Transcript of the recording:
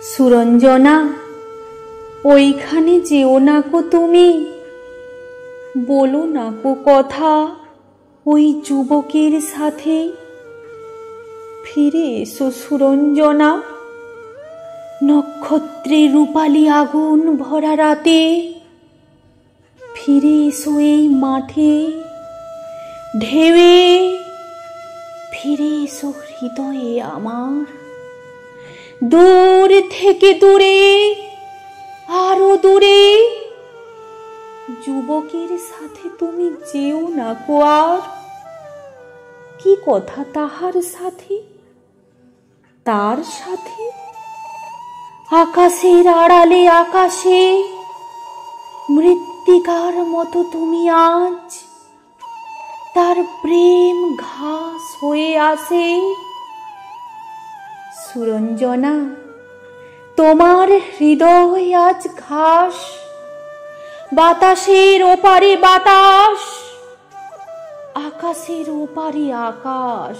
সুরঞ্জনা, ওইখানে যেও না কো তুমি, বলো না কো কথা ওই যুবকের সাথে। ফিরে এসো সুরঞ্জনা, নক্ষত্রের রূপালী আগুন ভরা রাতে। ফিরে এসো এই মাঠে ঢেউয়ে, ফিরে এসো হৃদয়ে আমার। দূর থেকে দূরে, আরো দূরে, যুবকের সাথে তুমি যেও না কো আর। কি কথা তাহার সাথে, তার সাথে? আকাশের আড়ালে আকাশে মৃত্তিকার মতো তুমি আজ তার প্রেম ঘাস হয়ে আসে। সুরঞ্জনা, তোমার হৃদয় আজ ঘাস, বাতাসের ওপারে বাতাস, আকাশের ওপারে আকাশ।